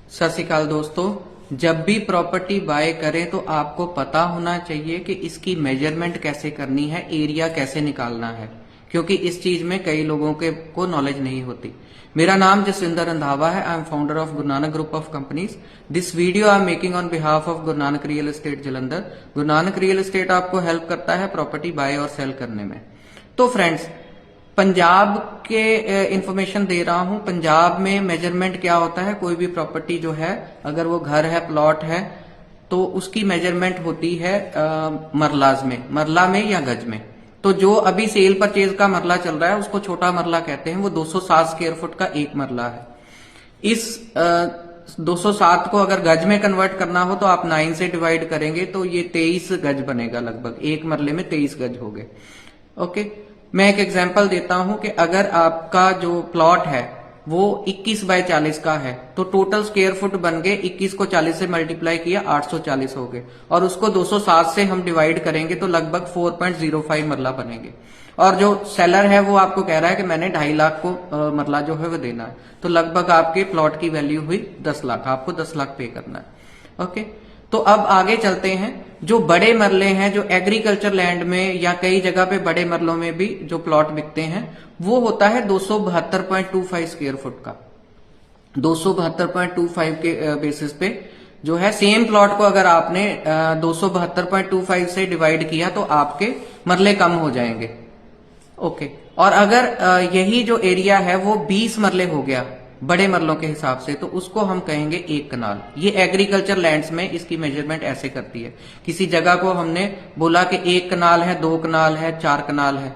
सत श्री अकाल दोस्तों, जब भी प्रॉपर्टी बाय करें तो आपको पता होना चाहिए कि इसकी मेजरमेंट कैसे करनी है, एरिया कैसे निकालना है, क्योंकि इस चीज में कई लोगों को नॉलेज नहीं होती। मेरा नाम जसविंदर रंधावा है। I am founder of Guru Nanak group of companies. This video I am making on behalf of Guru Nanak real estate Jalandhar. Guru Nanak real estate आपको हेल्प करता है प्रॉपर्टी बाय और सेल करने में। तो फ्रेंड्स, पंजाब के इंफॉर्मेशन दे रहा हूं। पंजाब में मेजरमेंट क्या होता है, कोई भी प्रॉपर्टी जो है, अगर वो घर है, प्लॉट है, तो उसकी मेजरमेंट होती है मरलाज में, मरला में या गज में। तो जो अभी सेल परचेज का मरला चल रहा है उसको छोटा मरला कहते हैं। वो 207 स्क्वायर फुट का एक मरला है। इस 207 को अगर गज में कन्वर्ट करना हो तो आप 9 से डिवाइड करेंगे तो ये 23 गज बनेगा। लगभग एक मरले में 23 गज हो गए। ओके, मैं एक एग्जांपल देता हूं कि अगर आपका जो प्लॉट है वो 21 बाय 40 का है तो टोटल स्क्वायर फुट बन गए, 21 को 40 से मल्टीप्लाई किया 840 हो गए, और उसको 207 से हम डिवाइड करेंगे तो लगभग 4.05 मरला बनेंगे। और जो सेलर है वो आपको कह रहा है कि मैंने 2.5 लाख को मरला जो है वो देना है, तो लगभग आपके प्लॉट की वैल्यू हुई 10 लाख। आपको 10 लाख पे करना है। ओके, तो अब आगे चलते हैं। जो बड़े मरले हैं, जो एग्रीकल्चर लैंड में या कई जगह पे बड़े मरलों में भी जो प्लॉट बिकते हैं, वो होता है 272.25 स्क्वायर फुट का। 272.25 के बेसिस पे जो है, सेम प्लॉट को अगर आपने 272.25 से डिवाइड किया तो आपके मरले कम हो जाएंगे। ओके, और अगर यही जो एरिया है वो 20 मरले हो गया बड़े मरलों के हिसाब से, तो उसको हम कहेंगे 1 कनाल। ये एग्रीकल्चर लैंड्स में इसकी मेजरमेंट ऐसे करती है। किसी जगह को हमने बोला कि 1 कनाल है, 2 कनाल है, 4 कनाल है।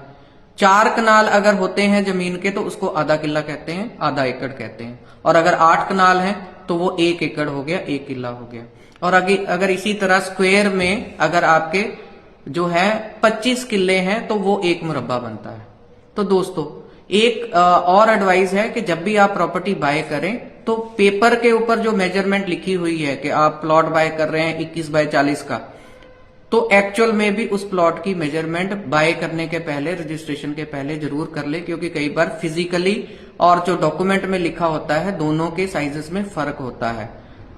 4 कनाल अगर होते हैं जमीन के तो उसको आधा किला कहते हैं, आधा एकड़ कहते हैं। और अगर 8 कनाल है तो वो 1 एकड़ हो गया, 1 किला हो गया। और अगर इसी तरह स्क्वायर में अगर आपके जो है 25 किले हैं तो वो 1 मुरब्बा बनता है। तो दोस्तों, एक और एडवाइस है कि जब भी आप प्रॉपर्टी बाय करें तो पेपर के ऊपर जो मेजरमेंट लिखी हुई है कि आप प्लॉट बाय कर रहे हैं 21 बाय 40 का, तो एक्चुअल में भी उस प्लॉट की मेजरमेंट बाय करने के पहले, रजिस्ट्रेशन के पहले जरूर कर ले, क्योंकि कई बार फिजिकली और जो डॉक्यूमेंट में लिखा होता है दोनों के साइजेस में फर्क होता है।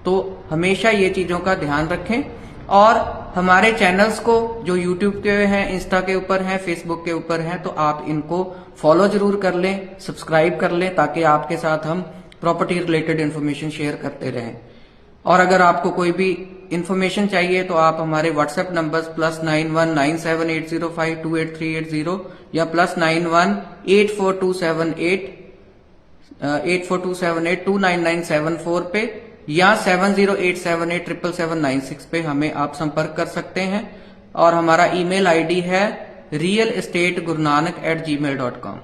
तो हमेशा ये चीजों का ध्यान रखें। और हमारे चैनल्स को जो यूट्यूब के हैं, इंस्टा के ऊपर हैं, फेसबुक के ऊपर हैं, तो आप इनको फॉलो जरूर कर लें, सब्सक्राइब कर लें, ताकि आपके साथ हम प्रॉपर्टी रिलेटेड इन्फॉर्मेशन शेयर करते रहें। और अगर आपको कोई भी इन्फॉर्मेशन चाहिए तो आप हमारे व्हाट्सएप नंबर्स +919780528380 या +918427829974 पे या 7087877796 पे हमें आप संपर्क कर सकते हैं। और हमारा ईमेल आईडी है realestategurunanak@gmail.com।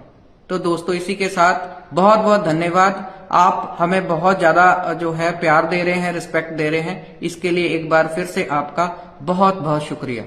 तो दोस्तों, इसी के साथ बहुत बहुत धन्यवाद। आप हमें बहुत ज्यादा जो है प्यार दे रहे हैं, रिस्पेक्ट दे रहे हैं, इसके लिए एक बार फिर से आपका बहुत बहुत शुक्रिया।